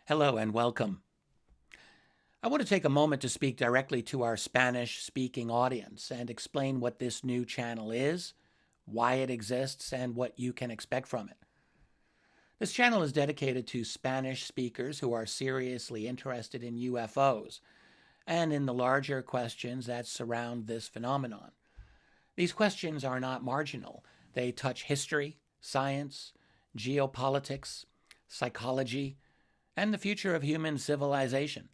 Hello and welcome. I want to take a moment to speak directly to our Spanish-speaking audience and explain what this new channel is, why it exists, and what you can expect from it. This channel is dedicated to Spanish speakers who are seriously interested in UFOs and in the larger questions that surround this phenomenon. These questions are not marginal. They touch history, science, geopolitics, psychology, and the future of human civilization.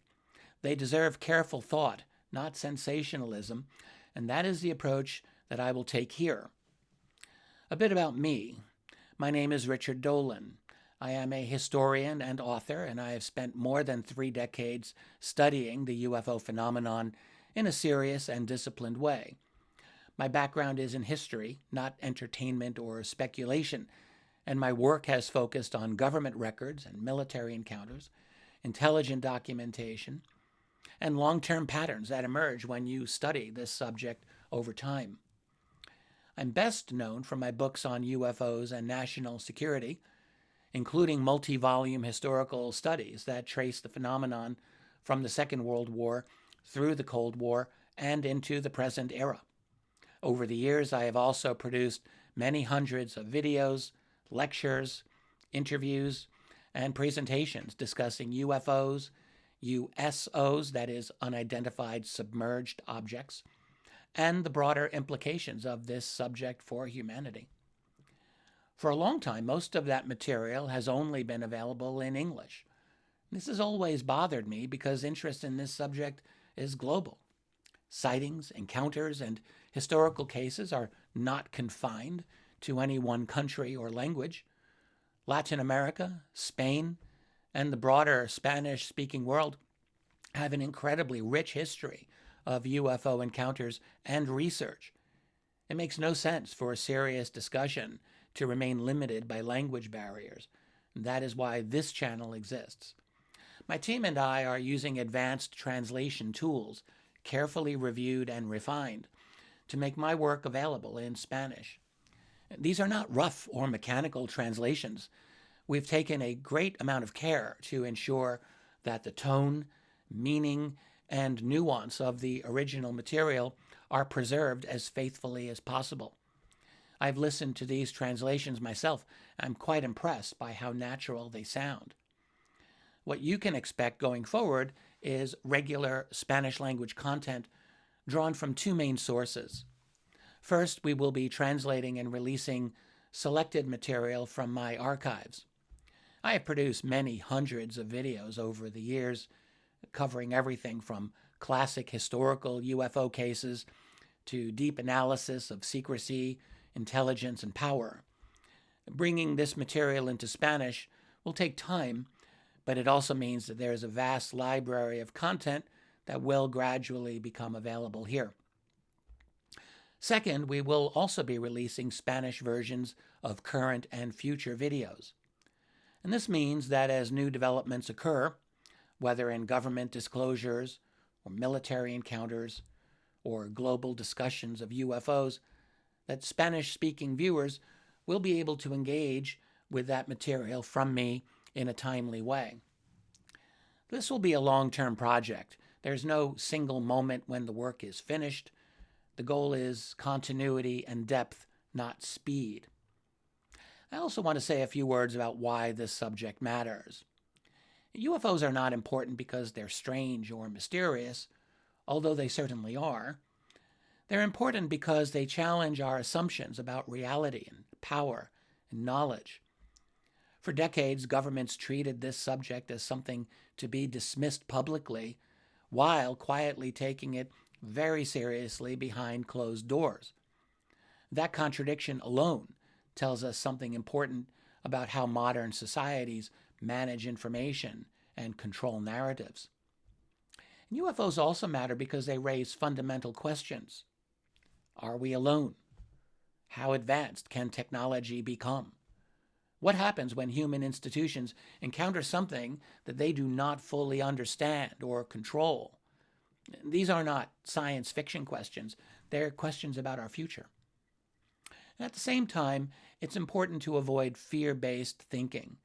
They deserve careful thought, not sensationalism, and that is the approach that I will take here. A bit about me. My name is Richard Dolan. I am a historian and author, and I have spent more than 3 decades studying the UFO phenomenon in a serious and disciplined way. My background is in history, not entertainment or speculation, and my work has focused on government records and military encounters, intelligent documentation, and long-term patterns that emerge when you study this subject over time. I'm best known for my books on UFOs and national security, including multi-volume historical studies that trace the phenomenon from the Second World War through the Cold War and into the present era. Over the years, I have also produced many hundreds of videos, lectures, interviews, and presentations discussing UFOs, USOs, that is, unidentified submerged objects, and the broader implications of this subject for humanity. For a long time, most of that material has only been available in English. This has always bothered me because interest in this subject is global. Sightings, encounters, and historical cases are not confined to any one country or language. Latin America, Spain, and the broader Spanish-speaking world have an incredibly rich history of UFO encounters and research. It makes no sense for a serious discussion to remain limited by language barriers. That is why this channel exists. My team and I are using advanced translation tools, carefully reviewed and refined, to make my work available in Spanish. These are not rough or mechanical translations. We've taken a great amount of care to ensure that the tone, meaning, and nuance of the original material are preserved as faithfully as possible. I've listened to these translations myself. I'm quite impressed by how natural they sound. What you can expect going forward is regular Spanish language content drawn from 2 main sources. First, we will be translating and releasing selected material from my archives. I have produced many hundreds of videos over the years, covering everything from classic historical UFO cases to deep analysis of secrecy, intelligence, and power. Bringing this material into Spanish will take time, but it also means that there is a vast library of content that will gradually become available here. Second, we will also be releasing Spanish versions of current and future videos. And this means that as new developments occur, whether in government disclosures or military encounters or global discussions of UFOs, that Spanish-speaking viewers will be able to engage with that material from me in a timely way. This will be a long-term project. There's no single moment when the work is finished. The goal is continuity and depth, not speed. I also want to say a few words about why this subject matters. UFOs are not important because they're strange or mysterious, although they certainly are. They're important because they challenge our assumptions about reality and power and knowledge. For decades, governments treated this subject as something to be dismissed publicly, while quietly taking it very seriously behind closed doors. That contradiction alone tells us something important about how modern societies manage information and control narratives. And UFOs also matter because they raise fundamental questions. Are we alone? How advanced can technology become? What happens when human institutions encounter something that they do not fully understand or control? These are not science fiction questions. They're questions about our future. And at the same time, it's important to avoid fear-based thinking.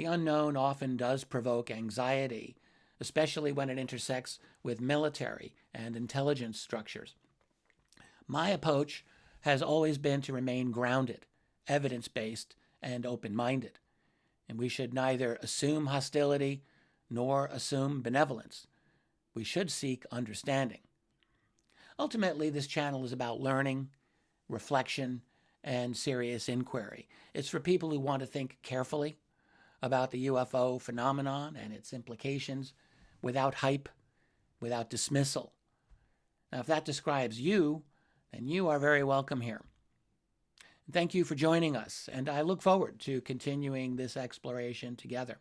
The unknown often does provoke anxiety, especially when it intersects with military and intelligence structures. My approach has always been to remain grounded, evidence-based, and open-minded. And we should neither assume hostility nor assume benevolence. We should seek understanding. Ultimately, this channel is about learning, reflection, and serious inquiry. It's for people who want to think carefully about the UFO phenomenon and its implications without hype, without dismissal. Now, if that describes you, then you are very welcome here. Thank you for joining us, and I look forward to continuing this exploration together.